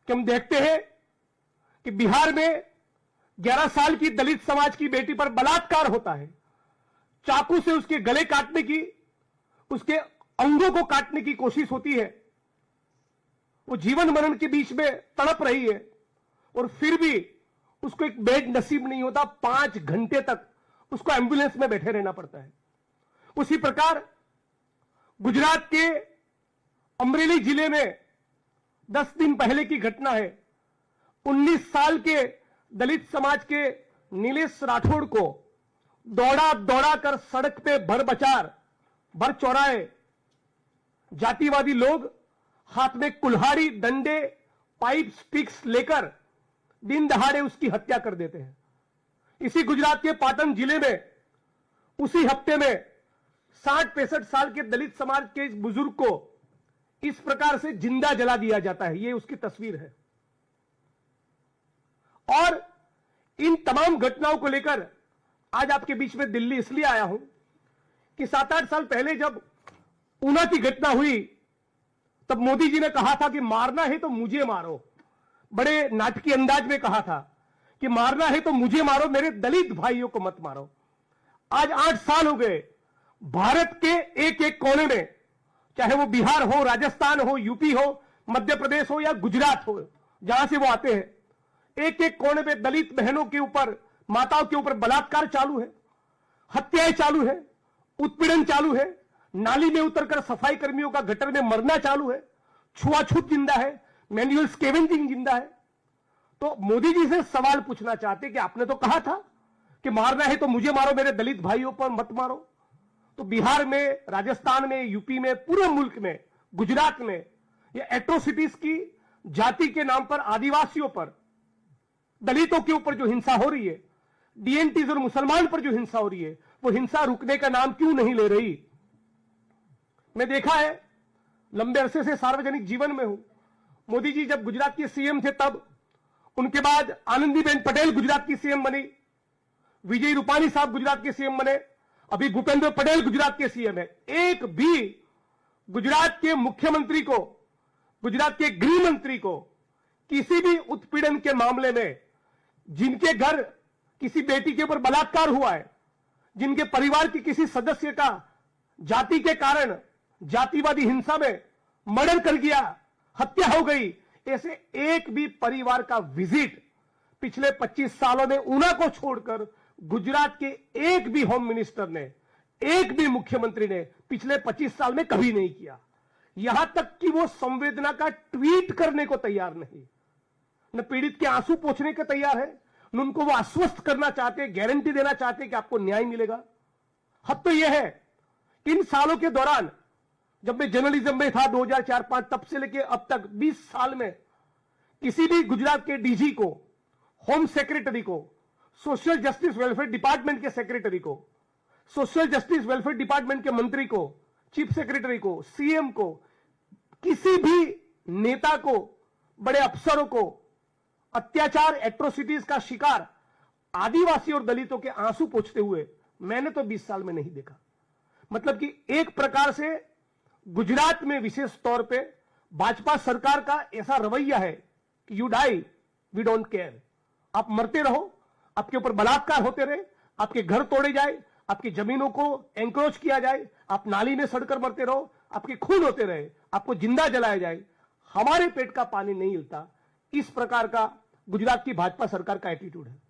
कि हम देखते हैं कि बिहार में 11 साल की दलित समाज की बेटी पर बलात्कार होता है, चाकू से उसके गले काटने की, उसके अंगों को काटने की कोशिश होती है। वो जीवन मरण के बीच में तड़प रही है और फिर भी उसको एक बेड नसीब नहीं होता। 5 घंटे तक उसको एम्बुलेंस में बैठे रहना पड़ता है। उसी प्रकार गुजरात के अमरेली जिले में 10 दिन पहले की घटना है। 19 साल के दलित समाज के नीलेश राठौड़ को दौड़ा दौड़ा कर सड़क पे भर चौराहे जातिवादी लोग हाथ में कुल्हाड़ी, डंडे, पाइप, स्टिक्स लेकर दिन दहाड़े उसकी हत्या कर देते हैं। इसी गुजरात के पाटन जिले में उसी हफ्ते में 60-65 साल के दलित समाज के इस बुजुर्ग को इस प्रकार से जिंदा जला दिया जाता है। यह उसकी तस्वीर है। और इन तमाम घटनाओं को लेकर आज आपके बीच में दिल्ली इसलिए आया हूं कि 7-8 साल पहले जब ऊना की घटना हुई तब मोदी जी ने कहा था कि मारना है तो मुझे मारो। बड़े नाटकीय अंदाज में कहा था कि मारना है तो मुझे मारो, मेरे दलित भाइयों को मत मारो। आज 8 साल हो गए। भारत के एक एक कोने में, चाहे वो बिहार हो, राजस्थान हो, यूपी हो, मध्य प्रदेश हो या गुजरात हो, जहां से वो आते हैं, एक एक कोने में दलित बहनों के ऊपर, माताओं के ऊपर बलात्कार चालू है, हत्याएं चालू है, उत्पीड़न चालू है, नाली में उतरकर सफाई कर्मियों का गटर में मरना चालू है, छुआछूत जिंदा है, मैनुअल स्केवेंजिंग जिंदा है। तो मोदी जी से सवाल पूछना चाहते कि आपने तो कहा था कि मारना है तो मुझे मारो, मेरे दलित भाइयों पर मत मारो। तो बिहार में, राजस्थान में, यूपी में, पूरे मुल्क में, गुजरात में ये एट्रोसिटीज की जाति के नाम पर, आदिवासियों पर, दलितों के ऊपर जो हिंसा हो रही है, डीएनटीज और मुसलमान पर जो हिंसा हो रही है, वो हिंसा रुकने का नाम क्यों नहीं ले रही। मैं देखा है, लंबे अरसे से सार्वजनिक जीवन में हूं। मोदी जी जब गुजरात के सीएम थे तब, उनके बाद आनंदीबेन पटेल गुजरात की सीएम बनी, विजय रूपाणी साहब गुजरात के सीएम बने, अभी भूपेंद्र पटेल गुजरात के सीएम है। एक भी गुजरात के मुख्यमंत्री को, गुजरात के गृह मंत्री को किसी भी उत्पीड़न के मामले में, जिनके घर किसी बेटी के ऊपर बलात्कार हुआ है, जिनके परिवार के किसी सदस्य का जाति के कारण जातिवादी हिंसा में मर्डर कर दिया, हत्या हो गई, ऐसे एक भी परिवार का विजिट पिछले 25 सालों में ऊना को छोड़कर गुजरात के एक भी होम मिनिस्टर ने, एक भी मुख्यमंत्री ने पिछले 25 साल में कभी नहीं किया। यहां तक कि वो संवेदना का ट्वीट करने को तैयार नहीं, न पीड़ित के आंसू पोंछने को तैयार है, न उनको वो आश्वस्त करना चाहते, गारंटी देना चाहते कि आपको न्याय मिलेगा। हद तो यह है, इन सालों के दौरान जब मैं जर्नलिज्म में था 2004-5, तब से लेकर अब तक 20 साल में किसी भी गुजरात के डीजी को, होम सेक्रेटरी को, सोशल जस्टिस वेलफेयर डिपार्टमेंट के सेक्रेटरी को, सोशल जस्टिस वेलफेयर डिपार्टमेंट के मंत्री को, चीफ सेक्रेटरी को, सीएम को, किसी भी नेता को, बड़े अफसरों को अत्याचार, एट्रोसिटीज का शिकार आदिवासी और दलितों के आंसू पोंछते हुए मैंने तो 20 साल में नहीं देखा। मतलब कि एक प्रकार से गुजरात में विशेष तौर पे भाजपा सरकार का ऐसा रवैया है कि you die we don't care. आप मरते रहो, आपके ऊपर बलात्कार होते रहे, आपके घर तोड़े जाए, आपकी जमीनों को एंक्रोच किया जाए, आप नाली में सड़कर मरते रहो, आपके खून होते रहे, आपको जिंदा जलाया जाए, हमारे पेट का पानी नहीं हिलता। इस प्रकार का गुजरात की भाजपा सरकार का एटीट्यूड है।